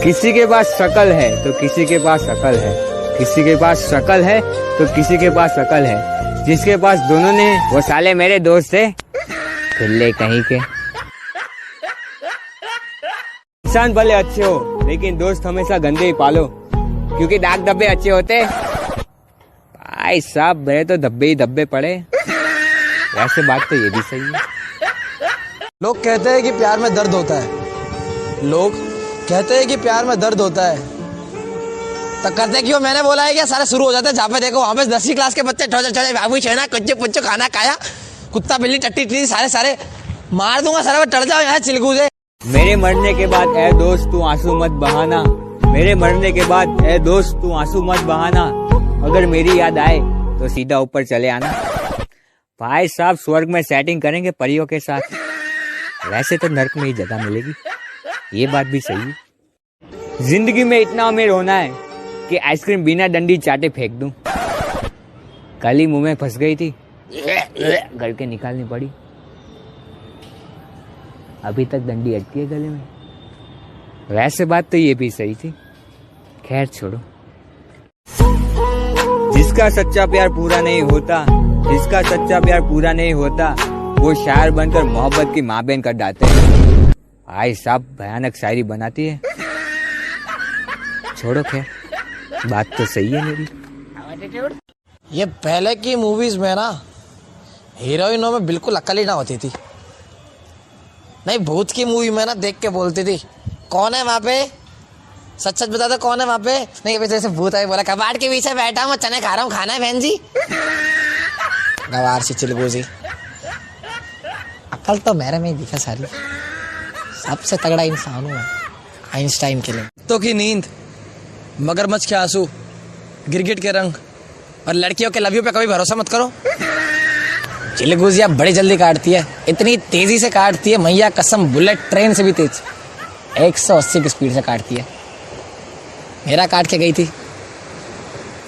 किसी के पास शकल है तो किसी के पास अकल है, किसी के पास शकल है तो किसी के पास अकल है। जिसके पास दोनों ने वो साले मेरे दोस्त थे, फिल्ले कहीं के। इंसान भले अच्छे हो लेकिन दोस्त हमेशा गंदे ही पालो, क्योंकि दाग धब्बे अच्छे होते। भाई साहब मेरे तो धब्बे ही धब्बे पड़े। वैसे बात तो ये भी सही है। लोग कहते हैं कि प्यार में दर्द होता है, लोग कहते हैं कि प्यार में दर्द होता है, तो करते क्यों? मैंने बोला है क्या? सारे शुरू हो जाते हैं जहाँ पे देखो वहाँ पे 10वीं क्लास के बच्चे ठोचे बाबू छेना कुछ पुच्चो खाना खाया, कुत्ता बिल्ली टट्टी टी सारे मार दूंगा सारे, टड़ जाओ यहाँ चिलगूजे। मेरे मरने के बाद ए दोस्त तू आंसू मत बहाना, मेरे मरने के बाद ए दोस्त तू आंसू मत बहाना, अगर मेरी याद आए तो सीधा ऊपर चले आना। भाई साहब स्वर्ग में सेटिंग करेंगे परियों के साथ, वैसे तो नर्क में ही जगह मिलेगी। ये बात भी सही है। जिंदगी में इतना अमीर होना है कि आइसक्रीम बिना डंडी चाटे फेंक दूं। कल ही मुंह में फंस गई थी, गल के निकालनी पड़ी, अभी तक डंडी अटकी है गले में। वैसे बात तो ये भी सही थी, खैर छोड़ो। जिसका सच्चा प्यार पूरा नहीं होता, जिसका सच्चा प्यार पूरा नहीं होता, वो शायर बनकर मोहब्बत की माँ बहन कर डालते हैं। भाई साहब भयानक शायरी बनाती है। छोड़ो खैर, बात तो सही है मेरी। ये पहले की मूवीज में ना हीरोइनों में बिल्कुल अकल ही ना होती थी। नहीं, भूत की मूवी में ना देख के बोलती थी कौन है वहां पे, सच सच बता दो कौन है वहां पे। नहीं जैसे भूत है, बोला कबाड़ के पीछे बैठा हूँ चने खा रहा हूँ, खाना है बहन जी। गवार सी चिलगूजी। अकल तो मेरे में ही दिखा सारी। सबसे तगड़ा इंसान हूँ मैं, आइंस्टाइन के लिए। तो की नींद, मगरमच्छ के आंसू, गिरगिट के रंग और लड़कियों के लव यू पे कभी भरोसा मत करो। चिलगूजिया बड़ी जल्दी काटती है, इतनी तेजी से काटती है मैया कसम, बुलेट ट्रेन से भी तेज, 180 की स्पीड से काटती है। मेरा काट के गई थी।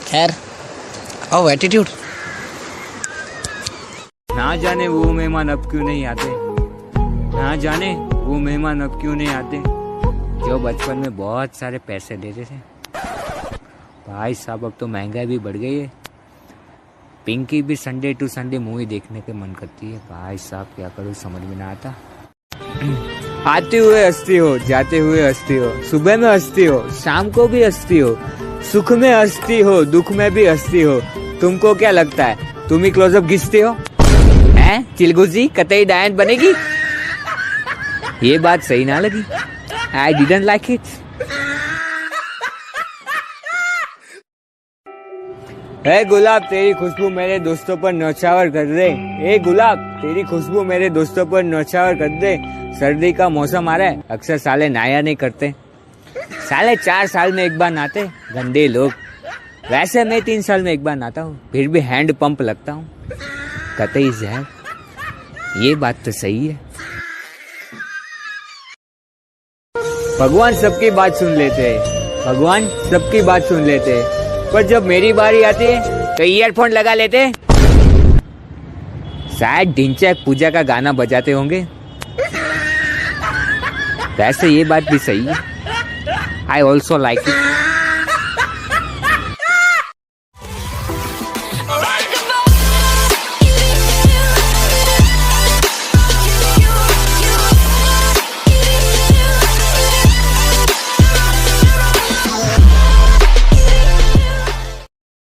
खैर ओ एटीट्यूड। ना जाने वो मेहमान अब क्यों नहीं आते, ना जाने वो मेहमान अब क्यों नहीं आते, जो बचपन में बहुत सारे पैसे देते थे। भाई साहब अब तो महंगाई भी बढ़ गई है। पिंकी भी संडे टू संडे मूवी देखने के मन करती है। भाई साहब क्या करूँ समझ में ना आता। आते हुए हंसती हो, जाते हुए हंसती हो, सुबह में हंसती हो, शाम को भी हंसती हो, सुख में हंसती हो, दुख में भी हंसती हो। तुमको क्या लगता है तुम ही क्लोजअप घिसते हो? हैं चिलगुजी कतई डायन बनेगी? ये बात सही ना लगी। I didn't like it. ए गुलाब तेरी खुशबू मेरे दोस्तों पर नौछावर कर दे, ए गुलाब तेरी खुशबू मेरे दोस्तों पर नौछावर कर दे। सर्दी का मौसम आ रहा है, अक्सर साले नहाया नहीं करते, साले 4 साल में एक बार नहाते गंदे लोग। वैसे मैं 3 साल में एक बार नहाता हूँ, फिर भी हैंड पंप लगता हूँ। कतई जहर। ये बात तो सही है। भगवान सबकी बात सुन लेते हैं, भगवान सबकी बात सुन लेते हैं, पर जब मेरी बारी आती है तो ईयरफोन लगा लेते हैं। शायद ढिंचैक पूजा का गाना बजाते होंगे। वैसे ये बात भी सही है। I also like it.